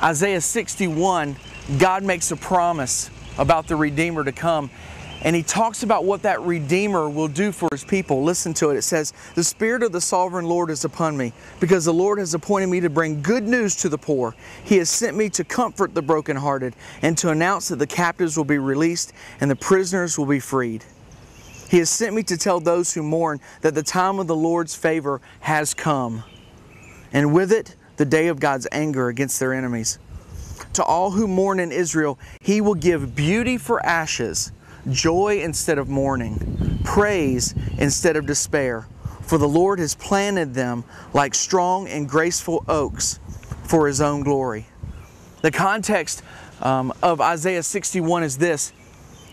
Isaiah 61, God makes a promise about the Redeemer to come. And He talks about what that Redeemer will do for His people. Listen to it. It says, "The Spirit of the Sovereign Lord is upon me, because the Lord has appointed me to bring good news to the poor. He has sent me to comfort the brokenhearted and to announce that the captives will be released and the prisoners will be freed. He has sent me to tell those who mourn that the time of the Lord's favor has come, and with it the day of God's anger against their enemies. To all who mourn in Israel, He will give beauty for ashes, joy instead of mourning, praise instead of despair. For the Lord has planted them like strong and graceful oaks for His own glory." The context of Isaiah 61 is this.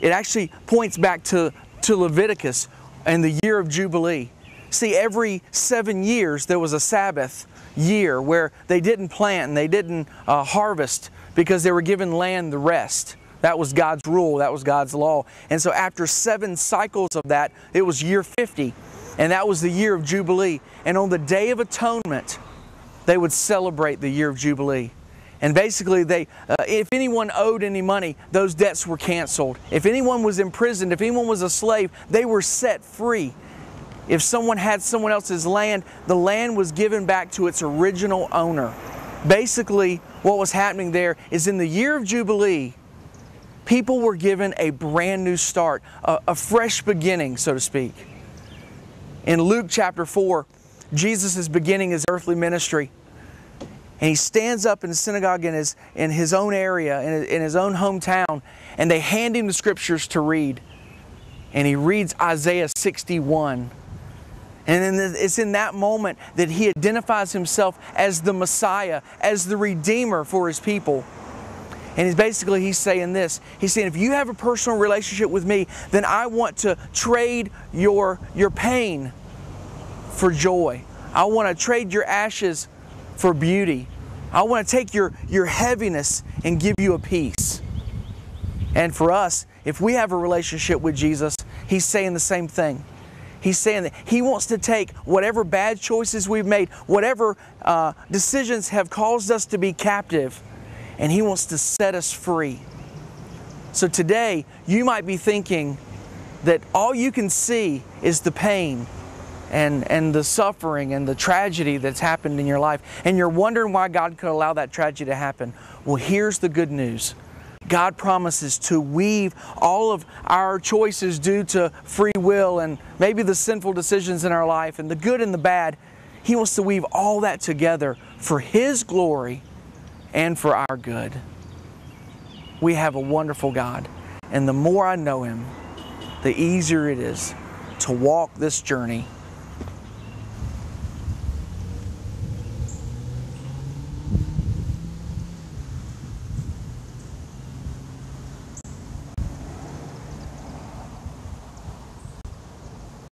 It actually points back to Leviticus and the year of Jubilee. See, every 7 years there was a Sabbath year where they didn't plant and they didn't harvest because they were given land the rest. That was God's rule. That was God's law. And so after 7 cycles of that, it was year 50. And that was the year of Jubilee. And on the Day of Atonement, they would celebrate the year of Jubilee. And basically, if anyone owed any money, those debts were canceled. If anyone was imprisoned, if anyone was a slave, they were set free. If someone had someone else's land, the land was given back to its original owner. Basically, what was happening there is in the year of Jubilee, people were given a brand new start, a fresh beginning, so to speak. In Luke chapter 4, Jesus is beginning His earthly ministry. And He stands up in the synagogue in his own area, in his own hometown, and they hand Him the Scriptures to read. And He reads Isaiah 61. And then it's in that moment that He identifies Himself as the Messiah, as the Redeemer for His people. And he's saying this. He's saying, if you have a personal relationship with me, then I want to trade your pain for joy. I want to trade your ashes for beauty. I want to take your heaviness and give you a peace. And for us, if we have a relationship with Jesus, He's saying the same thing. He's saying that He wants to take whatever bad choices we've made, whatever decisions have caused us to be captive, and He wants to set us free. So today, you might be thinking that all you can see is the pain and the suffering and the tragedy that's happened in your life. And you're wondering why God could allow that tragedy to happen. Well, here's the good news. God promises to weave all of our choices due to free will and maybe the sinful decisions in our life and the good and the bad. He wants to weave all that together for His glory and for our good. We have a wonderful God. And the more I know Him, the easier it is to walk this journey